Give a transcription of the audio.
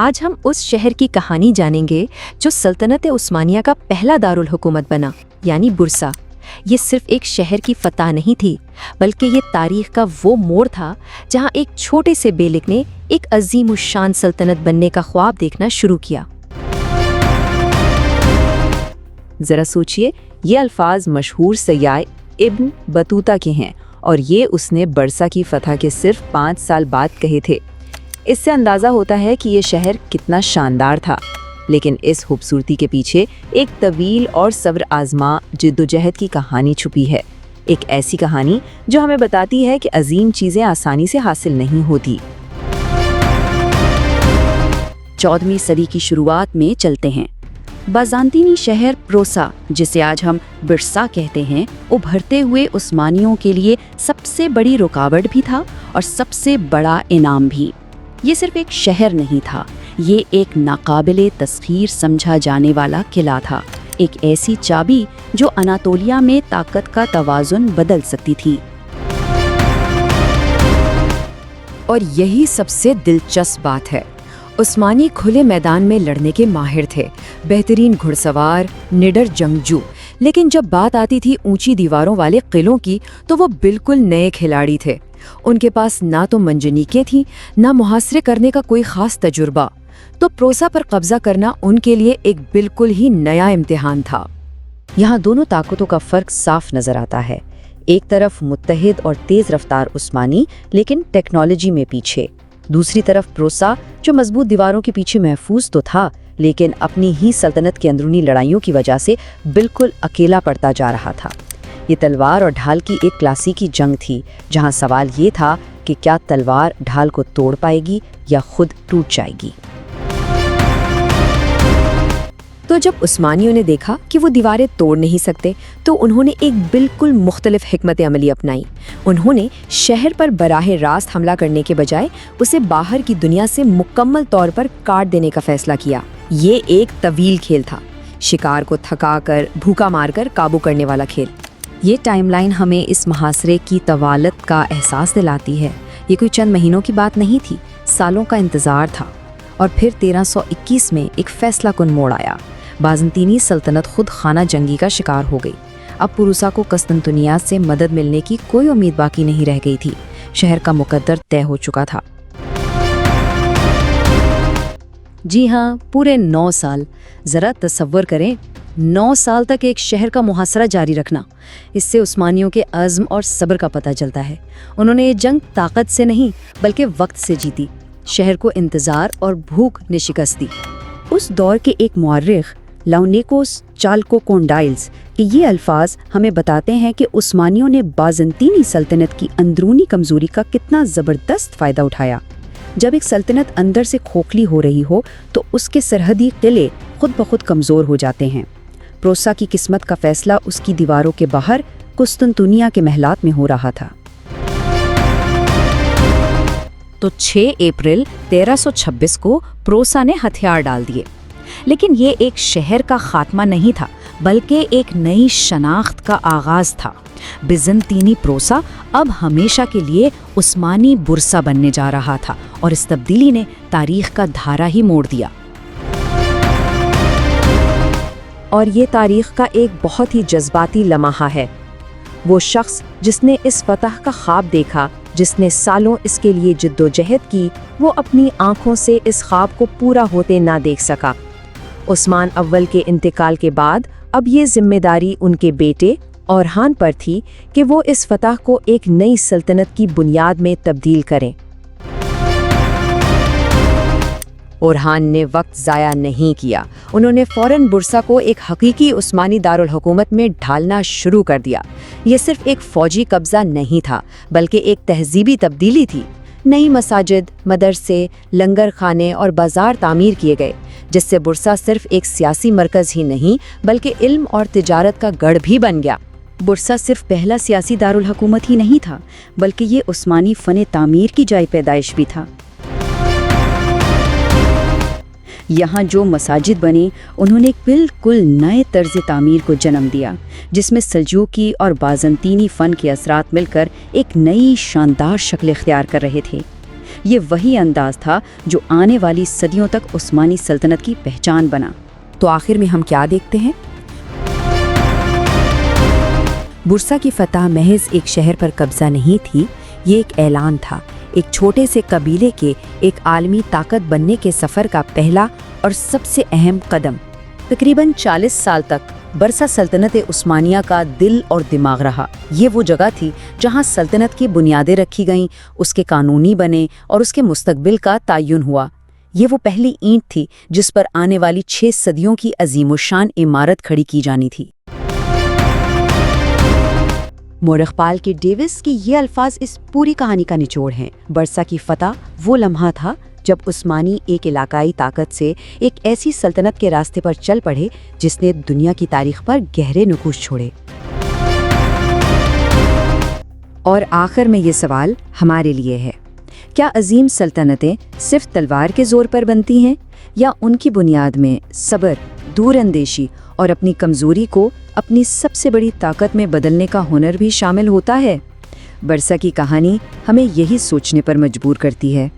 آج ہم اس شہر کی کہانی جانیں گے جو سلطنت عثمانیہ کا پہلا دارالحکومت بنا، یعنی برسا۔ یہ صرف ایک شہر کی فتح نہیں تھی، بلکہ یہ تاریخ کا وہ موڑ تھا جہاں ایک چھوٹے سے بیلک نے ایک عظیم الشان سلطنت بننے کا خواب دیکھنا شروع کیا۔ ذرا سوچئے، یہ الفاظ مشہور سیاح ابن بطوطہ کے ہیں اور یہ اس نے برسا کی فتح کے صرف 5 سال بعد کہے تھے۔ اس سے اندازہ ہوتا ہے کہ یہ شہر کتنا شاندار تھا، لیکن اس خوبصورتی کے پیچھے ایک طویل اور صبر آزما جدوجہد کی کہانی چھپی ہے، ایک ایسی کہانی جو ہمیں بتاتی ہے کہ عظیم چیزیں آسانی سے حاصل نہیں ہوتی۔ 14ویں صدی کی شروعات میں چلتے ہیں۔ بازانطینی شہر پروسا، جسے آج ہم برسا کہتے ہیں، ابھرتے ہوئے عثمانیوں کے لیے سب سے بڑی رکاوٹ بھی تھا اور سب سے بڑا انعام بھی۔ یہ صرف ایک شہر نہیں تھا، یہ ایک ناقابل تسخیر سمجھا جانے والا قلعہ تھا، ایک ایسی چابی جو اناطولیہ میں طاقت کا توازن بدل سکتی تھی۔ اور یہی سب سے دلچسپ بات ہے، عثمانی کھلے میدان میں لڑنے کے ماہر تھے، بہترین گھڑ سوار، نڈر جنگجو، لیکن جب بات آتی تھی اونچی دیواروں والے قلعوں کی تو وہ بالکل نئے کھلاڑی تھے۔ ان کے پاس نہ تو منجنیقیں تھیں، نہ محاصرے کرنے کا کوئی خاص تجربہ، تو پروسا پر قبضہ کرنا ان کے لیے ایک بالکل ہی نیا امتحان تھا۔ یہاں دونوں طاقتوں کا فرق صاف نظر آتا ہے، ایک طرف متحد اور تیز رفتار عثمانی لیکن ٹیکنالوجی میں پیچھے، دوسری طرف پروسا جو مضبوط دیواروں کے پیچھے محفوظ تو تھا لیکن اپنی ہی سلطنت کی اندرونی لڑائیوں کی وجہ سے بالکل اکیلا پڑتا جا رہا تھا۔ یہ تلوار اور ڈھال کی ایک کلاسیکی جنگ تھی، جہاں سوال یہ تھا کہ کیا تلوار ڈھال کو توڑ پائے گی یا خود ٹوٹ جائے گی۔ تو جب عثمانیوں نے دیکھا کہ وہ دیواریں توڑ نہیں سکتے تو انہوں نے ایک بالکل مختلف حکمت عملی اپنائی۔ انہوں نے شہر پر براہ راست حملہ کرنے کے بجائے اسے باہر کی دنیا سے مکمل طور پر کاٹ دینے کا فیصلہ کیا۔ یہ ایک طویل کھیل تھا، شکار کو تھکا کر، بھوکا مار کر قابو کرنے والا کھیل۔ یہ ٹائم لائن ہمیں اس محاصرے کی طوالت کا احساس دلاتی ہے۔ یہ کوئی چند مہینوں کی بات نہیں تھی، سالوں کا انتظار تھا۔ اور پھر 1321 میں ایک فیصلہ کن موڑ آیا۔ بازنطینی سلطنت خود خانہ جنگی کا شکار ہو گئی۔ اب پروسا کو قسطنطنیہ سے مدد ملنے کی کوئی امید باقی نہیں رہ گئی تھی، شہر کا مقدر طے ہو چکا تھا۔ جی ہاں، پورے 9 سال۔ ذرا تصور کریں، 9 سال تک ایک شہر کا محاصرہ جاری رکھنا۔ اس سے عثمانیوں کے عزم اور صبر کا پتہ چلتا ہے۔ انہوں نے یہ جنگ طاقت سے نہیں بلکہ وقت سے جیتی، شہر کو انتظار اور بھوک نے شکست دی۔ اس دور کے ایک مورخ لاؤنیکوس چالکوکونڈائلز کہ یہ الفاظ ہمیں بتاتے ہیں کہ عثمانیوں نے بازنطینی سلطنت کی اندرونی کمزوری کا کتنا زبردست فائدہ اٹھایا۔ جب ایک سلطنت اندر سے کھوکھلی ہو رہی ہو تو اس کے سرحدی قلعے خود بخود کمزور ہو جاتے ہیں۔ پروسا کی قسمت کا فیصلہ اس کی دیواروں کے باہر قسطنطنیہ کے محلات میں ہو رہا تھا۔ تو 6 اپریل 1326 کو پروسا نے ہتھیار ڈال دیے، لیکن یہ ایک شہر کا خاتمہ نہیں تھا بلکہ ایک نئی شناخت کا آغاز تھا۔ بیزنطینی پروسا اب ہمیشہ کے لیے عثمانی برسا بننے جا رہا تھا اور اس تبدیلی نے تاریخ کا دھارا ہی موڑ دیا۔ اور یہ تاریخ کا ایک بہت ہی جذباتی لمحہ ہے۔ وہ شخص جس نے اس فتح کا خواب دیکھا، جس نے سالوں اس کے لیے جدوجہد کی، وہ اپنی آنکھوں سے اس خواب کو پورا ہوتے نہ دیکھ سکا۔ عثمان اول کے انتقال کے بعد اب یہ ذمہ داری ان کے بیٹے اورحان پر تھی کہ وہ اس فتح کو ایک نئی سلطنت کی بنیاد میں تبدیل کریں۔ اورحان نے وقت ضائع نہیں کیا، انہوں نے فوراً برسا کو ایک حقیقی عثمانی دارالحکومت میں ڈھالنا شروع کر دیا۔ یہ صرف ایک فوجی قبضہ نہیں تھا بلکہ ایک تہذیبی تبدیلی تھی۔ نئی مساجد، مدرسے، لنگر خانے اور بازار تعمیر کیے گئے، جس سے برسا صرف ایک سیاسی مرکز ہی نہیں بلکہ علم اور تجارت کا گڑھ بھی بن گیا۔ برسا صرف پہلا سیاسی دارالحکومت ہی نہیں تھا بلکہ یہ عثمانی فن تعمیر کی جائے پیدائش بھی تھا۔ یہاں جو مساجد بنے انہوں نے بالکل نئے طرز تعمیر کو جنم دیا، جس میں سلجوقی اور بازنطینی فن کے اثرات مل کر ایک نئی شاندار شکل اختیار کر رہے تھے۔ یہ وہی انداز تھا جو آنے والی صدیوں تک عثمانی سلطنت کی پہچان بنا۔ تو آخر میں ہم کیا دیکھتے ہیں؟ برسا کی فتح محض ایک شہر پر قبضہ نہیں تھی، یہ ایک اعلان تھا، ایک چھوٹے سے قبیلے کے ایک عالمی طاقت بننے کے سفر کا پہلا اور سب سے اہم قدم۔ تقریباً 40 سال تک برسا سلطنت عثمانیہ کا دل اور دماغ رہا۔ یہ وہ جگہ تھی جہاں سلطنت کی بنیادیں رکھی گئیں، اس کے قانونی بنے اور اس کے مستقبل کا تعین ہوا۔ یہ وہ پہلی اینٹ تھی جس پر آنے والی 6 صدیوں کی عظیم الشان عمارت کھڑی کی جانی تھی۔ مورخ پال کے ڈیوس کی یہ الفاظ اس پوری کہانی کا نچوڑ ہیں۔ برسا کی فتح وہ لمحہ تھا جب عثمانی ایک علاقائی طاقت سے ایک ایسی سلطنت کے راستے پر چل پڑے جس نے دنیا کی تاریخ پر گہرے نقوش چھوڑے۔ اور آخر میں یہ سوال ہمارے لیے ہے، کیا عظیم سلطنتیں صرف تلوار کے زور پر بنتی ہیں، یا ان کی بنیاد میں صبر، دور اندیشی اور اپنی کمزوری کو اپنی سب سے بڑی طاقت میں بدلنے کا ہنر بھی شامل ہوتا ہے؟ برسا کی کہانی ہمیں یہی سوچنے پر مجبور کرتی ہے۔